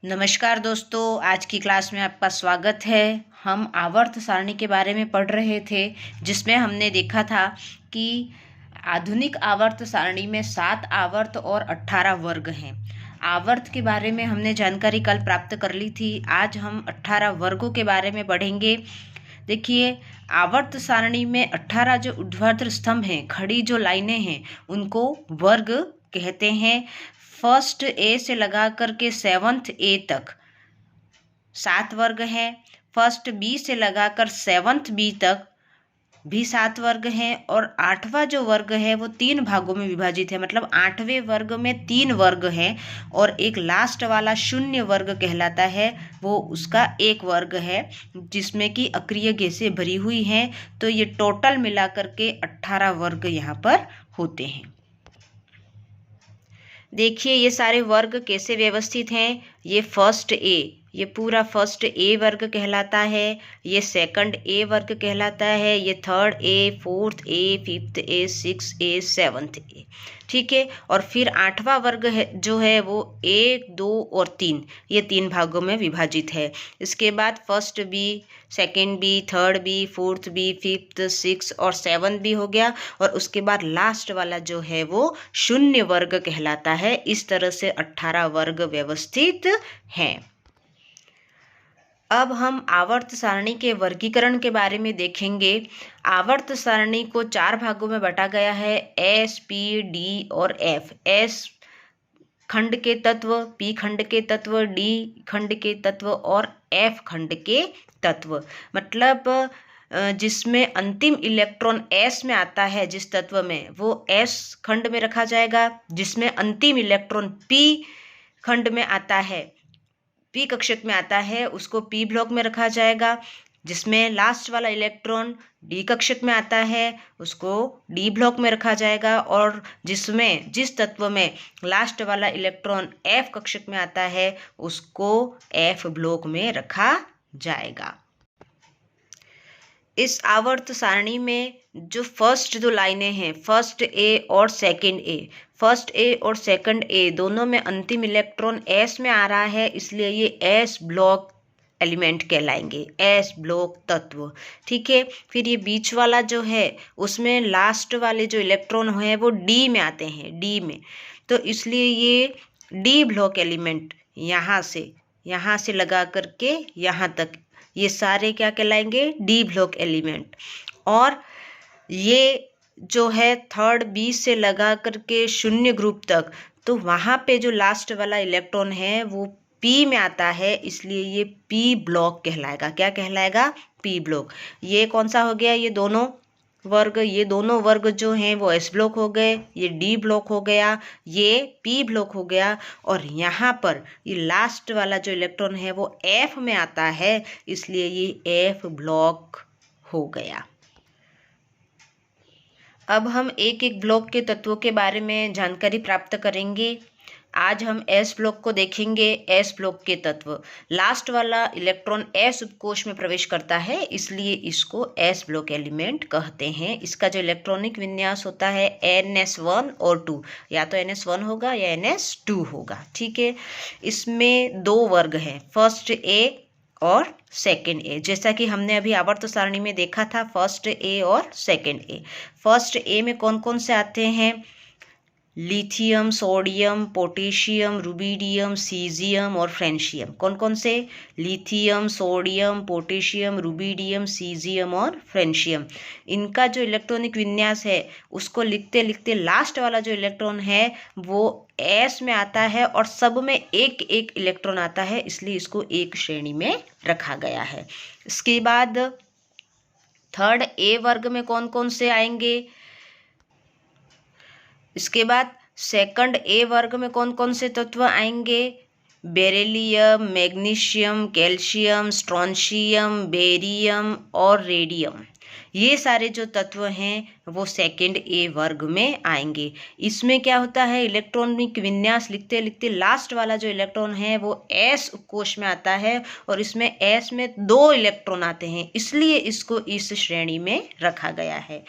नमस्कार दोस्तों, आज की क्लास में आपका स्वागत है। हम आवर्त सारणी के बारे में पढ़ रहे थे, जिसमें हमने देखा था कि आधुनिक आवर्त सारणी में 7 आवर्त और 18 वर्ग हैं। आवर्त के बारे में हमने जानकारी कल प्राप्त कर ली थी। आज हम 18 वर्गों के बारे में पढ़ेंगे। देखिए, आवर्त सारणी में 18 जो ऊर्ध्वाधर स्तंभ हैं, खड़ी जो लाइनें हैं, उनको वर्ग कहते हैं। फर्स्ट ए से लगा करके 7th ए तक 7 वर्ग हैं। फर्स्ट बी से लगाकर 7th बी तक भी 7 वर्ग हैं। और 8वां जो वर्ग है वो 3 भागों में विभाजित है, मतलब 8वें वर्ग में 3 वर्ग हैं और एक लास्ट वाला 0 वर्ग कहलाता है, वो उसका 1 वर्ग है, जिसमें कि अक्रिय गैसें भरी हुई हैं। तो ये टोटल मिला करके 18 वर्ग यहाँ पर होते हैं। देखिए, ये सारे वर्ग कैसे व्यवस्थित हैं। ये फर्स्ट ए, ये पूरा फर्स्ट ए वर्ग कहलाता है। ये सेकंड ए वर्ग कहलाता है। ये third A, fourth A, fifth A, six A, seventh A, ठीक है। और फिर 8वां वर्ग है जो है वो 1, 2 और 3, ये 3 भागों में विभाजित है। इसके बाद first B, second B, third B, fourth B, fifth, six और 7 बी हो गया। और उसके बाद लास्ट वाला जो है वो 0 वर्ग कहलाता है। इस तरह से 18 वर्ग व्यवस्थित हैं। अब हम आवर्त सारणी के वर्गीकरण के बारे में देखेंगे। आवर्त सारणी को 4 भागों में बांटा गया है, एस, पी, डी और एफ। एस खंड के तत्व, पी खंड के तत्व, डी खंड के तत्व और एफ खंड के तत्व। मतलब जिसमें अंतिम इलेक्ट्रॉन एस में आता है, जिस तत्व में, वो एस खंड में रखा जाएगा। जिसमें अंतिम इलेक्ट्रॉन पी खंड में आता है, पी कक्षक में आता है, उसको पी ब्लॉक में रखा जाएगा। जिसमें लास्ट वाला इलेक्ट्रॉन डी कक्षक में आता है, उसको डी ब्लॉक में रखा जाएगा। और जिस तत्व में लास्ट वाला इलेक्ट्रॉन एफ कक्षक में आता है, उसको एफ ब्लॉक में रखा जाएगा। इस आवर्त सारणी में जो फर्स्ट जो लाइनें हैं, फर्स्ट ए और सेकंड ए, फर्स्ट ए और सेकंड ए दोनों में अंतिम इलेक्ट्रॉन एस में आ रहा है, इसलिए ये एस ब्लॉक एलिमेंट कहलाएंगे, एस ब्लॉक तत्व, ठीक है। फिर ये बीच वाला जो है, उसमें लास्ट वाले जो इलेक्ट्रॉन है वो डी में आते हैं, डी में, तो इसलिए ये डी ब्लॉक एलिमेंट यहाँ से लगा करके यहाँ तक, ये सारे क्या कहलाएंगे, डी ब्लॉक एलिमेंट। और ये जो है थर्ड बी से लगा करके 0 ग्रुप तक, तो वहाँ पे जो लास्ट वाला इलेक्ट्रॉन है वो पी में आता है, इसलिए ये पी ब्लॉक कहलाएगा। क्या कहलाएगा? P block. ये कौन सा हो गया? ये दोनों वर्ग जो हैं वो एस ब्लॉक हो गए, ये डी ब्लॉक हो गया, ये पी ब्लॉक हो गया। और यहाँ पर ये लास्ट वाला जो इलेक्ट्रॉन है वो एफ में आता है, इसलिए ये एफ ब्लॉक हो गया। अब हम एक एक ब्लॉक के तत्वों के बारे में जानकारी प्राप्त करेंगे। आज हम एस ब्लॉक को देखेंगे। एस ब्लॉक के तत्व, लास्ट वाला इलेक्ट्रॉन एस उपकोष में प्रवेश करता है, इसलिए इसको एस ब्लॉक एलिमेंट कहते हैं। इसका जो इलेक्ट्रॉनिक विन्यास होता है NS1 और 2, या तो NS1 होगा या NS2 होगा, ठीक है। इसमें 2 वर्ग हैं, फर्स्ट ए और सेकेंड ए, जैसा कि हमने अभी आवर्त सारणी में देखा था, फर्स्ट ए और सेकेंड ए। फर्स्ट ए में कौन कौन से आते हैं? Lithium, sodium, potassium, rubidium, caesium और फ्रेंशियम। कौन कौन से? Lithium, sodium, potassium, rubidium, caesium और फ्रेंशियम। इनका जो इलेक्ट्रॉनिक विन्यास है उसको लिखते लिखते लास्ट वाला जो इलेक्ट्रॉन है वो एस में आता है और सब में एक एक इलेक्ट्रॉन आता है, इसलिए इसको एक श्रेणी में रखा गया है। इसके बाद थर्ड ए वर्ग में कौन कौन से आएंगे? इसके बाद सेकंड ए वर्ग में कौन कौन से तत्व आएंगे? Beryllium, magnesium, calcium, strontium, barium और रेडियम। ये सारे जो तत्व हैं वो सेकंड ए वर्ग में आएंगे। इसमें क्या होता है, इलेक्ट्रॉनिक विन्यास लिखते लिखते लास्ट वाला जो इलेक्ट्रॉन है वो एस उपकोष में आता है और इसमें एस में 2 इलेक्ट्रॉन आते हैं, इसलिए इसको इस श्रेणी में रखा गया है।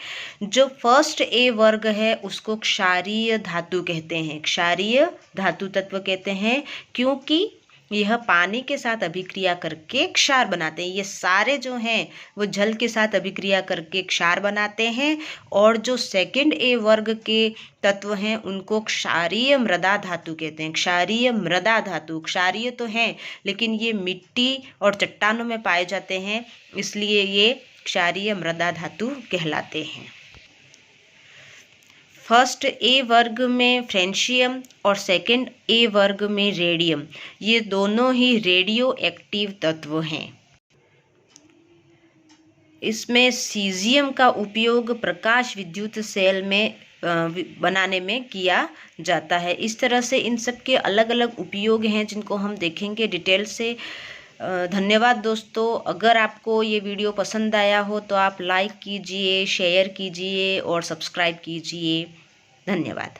जो फर्स्ट ए वर्ग है उसको क्षारीय धातु कहते हैं, क्षारीय धातु तत्व कहते हैं, क्योंकि यह पानी के साथ अभिक्रिया करके क्षार बनाते हैं। ये सारे जो हैं वो जल के साथ अभिक्रिया करके क्षार बनाते हैं। और जो सेकंड ए वर्ग के तत्व हैं उनको क्षारीय मृदा धातु कहते हैं। क्षारीय मृदा धातु, क्षारीय तो हैं लेकिन ये मिट्टी और चट्टानों में पाए जाते हैं, इसलिए ये क्षारीय मृदा धातु कहलाते हैं। फर्स्ट ए वर्ग में फ्रेंशियम और सेकंड ए वर्ग में रेडियम, ये दोनों ही रेडियो एक्टिव तत्व हैं। इसमें सीजियम का उपयोग प्रकाश विद्युत सेल में बनाने में किया जाता है। इस तरह से इन सब के अलग अलग उपयोग हैं जिनको हम देखेंगे डिटेल से। धन्यवाद दोस्तों। अगर आपको ये वीडियो पसंद आया हो तो आप लाइक कीजिए, शेयर कीजिए और सब्सक्राइब कीजिए। धन्यवाद।